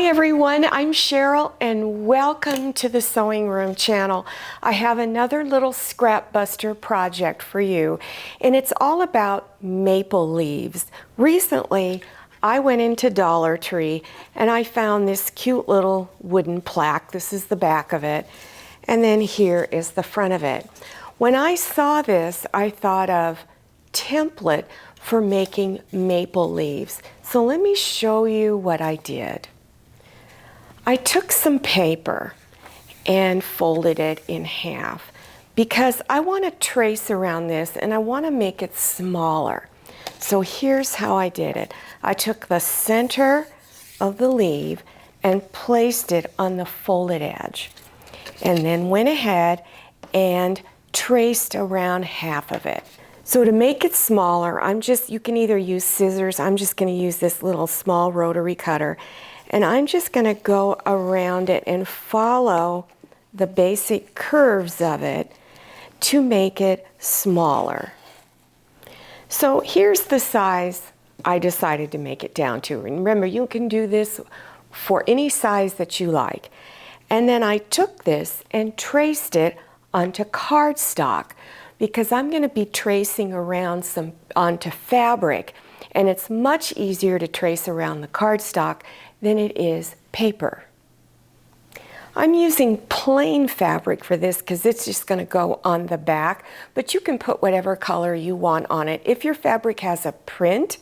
Hi everyone, I'm Cheryl and welcome to the Sewing Room channel. I have another little scrap buster project for you, and it's all about maple leaves. Recently I went into Dollar Tree and I found this cute little wooden plaque. This is the back of it, and then here is the front of it. When I saw this, I thought of template for making maple leaves. So let me show you what I did. I took some paper and folded it in half because I want to trace around this and I want to make it smaller. So here's how I did it. I took the center of the leaf and placed it on the folded edge, and then went ahead and traced around half of it. So to make it smaller, you can either use scissors. I'm just going to use this little small rotary cutter, and I'm just going to go around it and follow the basic curves of it to make it smaller. So here's the size I decided to make it down to. Remember, you can do this for any size that you like. And then I took this and traced it onto cardstock, because I'm going to be tracing around onto fabric, and it's much easier to trace around the cardstock than it is paper. I'm using plain fabric for this because it's just going to go on the back, but you can put whatever color you want on it. If your fabric has a print,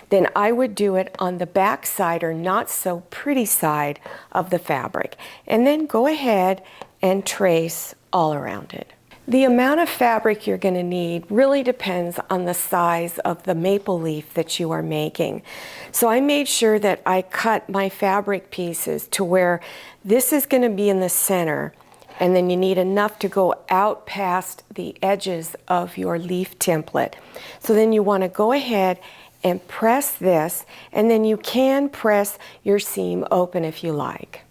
then I would do it on the back side or not so pretty side of the fabric, and then go ahead and trace all around it. The amount of fabric you're going to need really depends on the size of the maple leaf that you are making. So I made sure that I cut my fabric pieces to where this is going to be in the center, and then you need enough to go out past the edges of your leaf template. So then you want to go ahead and press this, and then you can press your seam open if you like.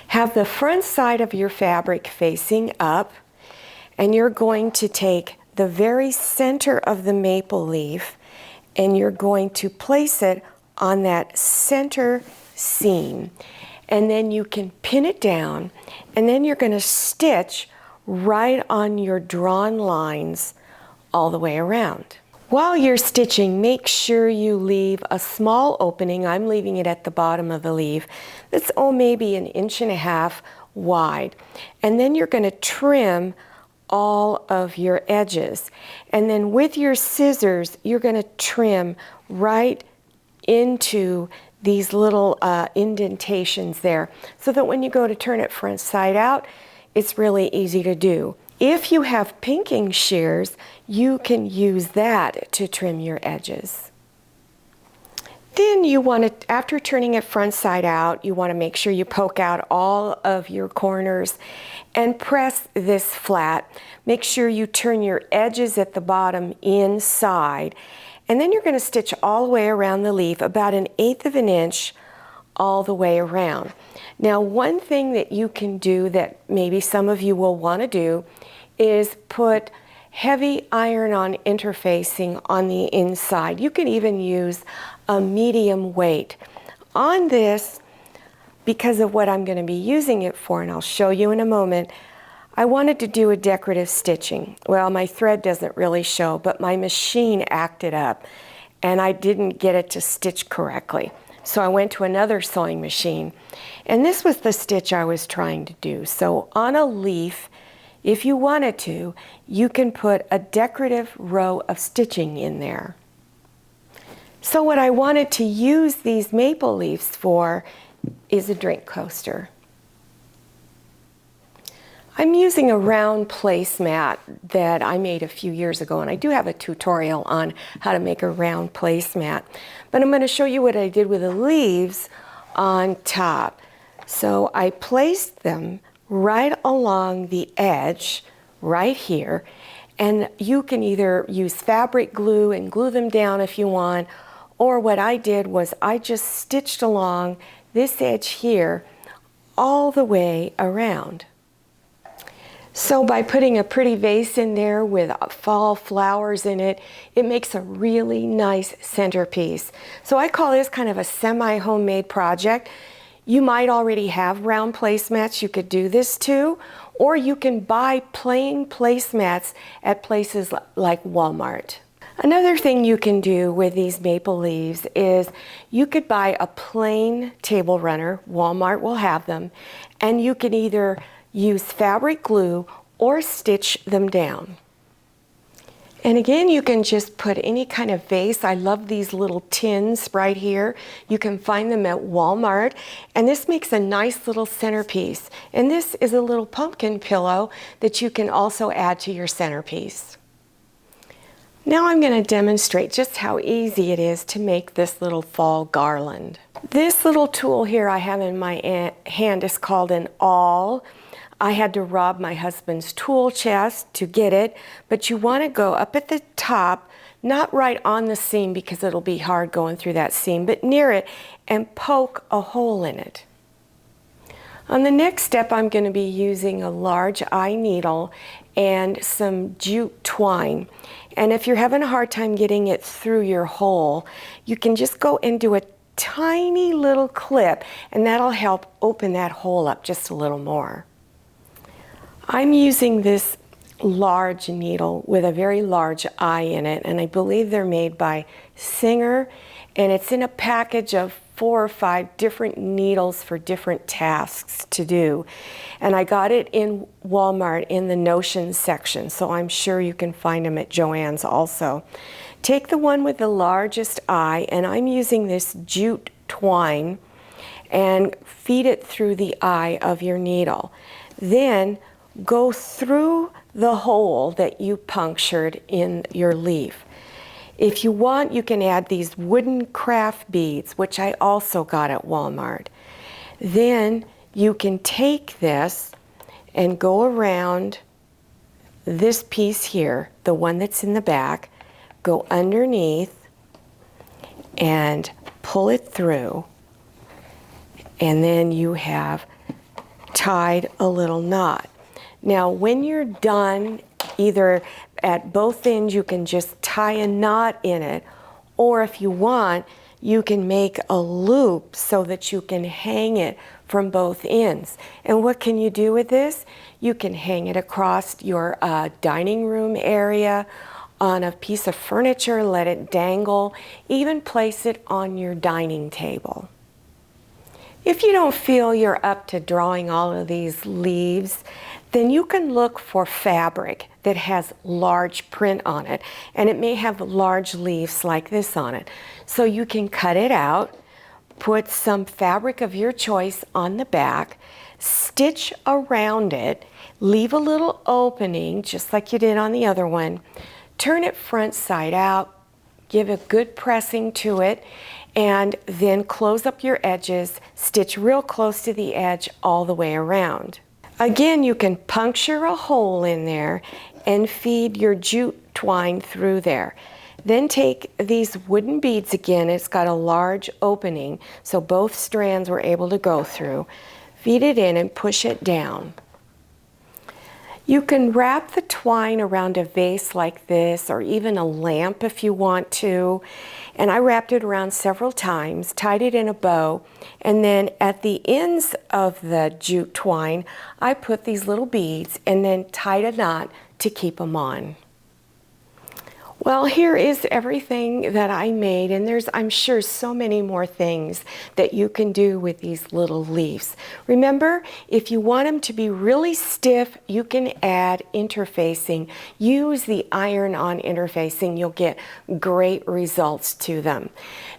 Have the front side of your fabric facing up, and you're going to take the very center of the maple leaf and you're going to place it on that center seam, and then you can pin it down, and then you're going to stitch right on your drawn lines all the way around. While you're stitching, make sure you leave a small opening. I'm leaving it at the bottom of the leaf. That's maybe 1.5 inches wide, and then you're going to trim all of your edges, and then with your scissors you're going to trim right into these little indentations there, so that when you go to turn it front side out, it's really easy to do. If you have pinking shears, you can use that to trim your edges. Then you want to, after turning it front side out, you want to make sure you poke out all of your corners and press this flat. Make sure you turn your edges at the bottom inside, and then you're going to stitch all the way around the leaf, about 1/8 inch all the way around. Now, one thing that you can do that maybe some of you will want to do is put heavy iron-on interfacing on the inside. You can even use a medium weight. On this, because of what I'm going to be using it for, and I'll show you in a moment, I wanted to do a decorative stitching. Well, my thread doesn't really show, but my machine acted up and I didn't get it to stitch correctly. So I went to another sewing machine, and this was the stitch I was trying to do. So on a leaf, if you wanted to, you can put a decorative row of stitching in there. So what I wanted to use these maple leaves for is a drink coaster. I'm using a round placemat that I made a few years ago, and I do have a tutorial on how to make a round placemat. But I'm going to show you what I did with the leaves on top. So I placed them right along the edge, right here, and you can either use fabric glue and glue them down if you want, or what I did was I just stitched along this edge here all the way around. So by putting a pretty vase in there with fall flowers in it, it makes a really nice centerpiece. So I call this kind of a semi-homemade project. You might already have round placemats you could do this to, or you can buy plain placemats at places like Walmart. Another thing you can do with these maple leaves is you could buy a plain table runner, Walmart will have them, and you can either use fabric glue or stitch them down. And again, you can just put any kind of vase. I love these little tins right here. You can find them at Walmart. And this makes a nice little centerpiece. And this is a little pumpkin pillow that you can also add to your centerpiece. Now I'm going to demonstrate just how easy it is to make this little fall garland. This little tool here I have in my hand is called an awl. I had to rob my husband's tool chest to get it, but you want to go up at the top, not right on the seam because it'll be hard going through that seam, but near it, and poke a hole in it. On the next step, I'm going to be using a large eye needle and some jute twine. And if you're having a hard time getting it through your hole, you can just go and do a tiny little clip, and that'll help open that hole up just a little more. I'm using this large needle with a very large eye in it, and I believe they're made by Singer, and it's in a package of 4 or 5 different needles for different tasks to do. And I got it in Walmart in the Notions section, so I'm sure you can find them at Joann's also. Take the one with the largest eye, and I'm using this jute twine, and feed it through the eye of your needle. Then go through the hole that you punctured in your leaf. If you want, you can add these wooden craft beads, which I also got at Walmart. Then you can take this and go around this piece here, the one that's in the back, go underneath and pull it through, and then you have tied a little knot. Now, when you're done, either at both ends, you can just tie a knot in it, or if you want, you can make a loop so that you can hang it from both ends. And what can you do with this? You can hang it across your dining room area, on a piece of furniture, let it dangle, even place it on your dining table. If you don't feel you're up to drawing all of these leaves, then you can look for fabric that has large print on it, and it may have large leaves like this on it. So you can cut it out, put some fabric of your choice on the back, stitch around it, leave a little opening just like you did on the other one, turn it front side out, give a good pressing to it, and then close up your edges, stitch real close to the edge all the way around. Again, you can puncture a hole in there and feed your jute twine through there. Then take these wooden beads again, it's got a large opening, so both strands were able to go through. Feed it in and push it down. You can wrap the twine around a vase like this, or even a lamp if you want to. And I wrapped it around several times, tied it in a bow, and then at the ends of the jute twine, I put these little beads and then tied a knot to keep them on. Well, here is everything that I made, and there's, I'm sure, so many more things that you can do with these little leaves. Remember, if you want them to be really stiff, you can add interfacing. Use the iron-on interfacing. You'll get great results to them.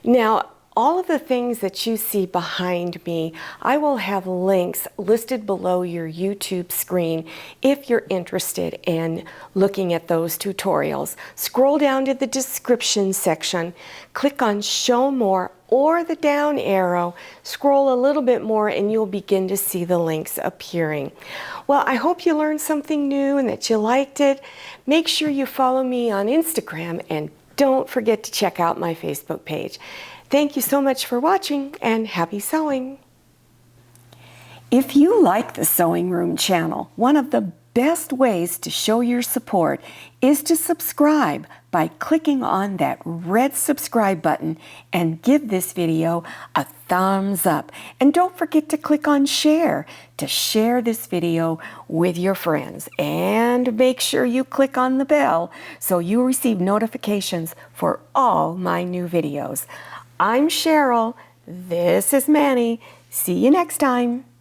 Now, all of the things that you see behind me, I will have links listed below your YouTube screen if you're interested in looking at those tutorials. Scroll down to the description section, click on Show More or the down arrow, scroll a little bit more and you'll begin to see the links appearing. Well, I hope you learned something new and that you liked it. Make sure you follow me on Instagram and don't forget to check out my Facebook page. Thank you so much for watching, and happy sewing! If you like the Sewing Room channel, one of the best ways to show your support is to subscribe by clicking on that red subscribe button and give this video a thumbs up. And don't forget to click on share to share this video with your friends. And make sure you click on the bell so you receive notifications for all my new videos. I'm Cheryl. This is Manny. See you next time.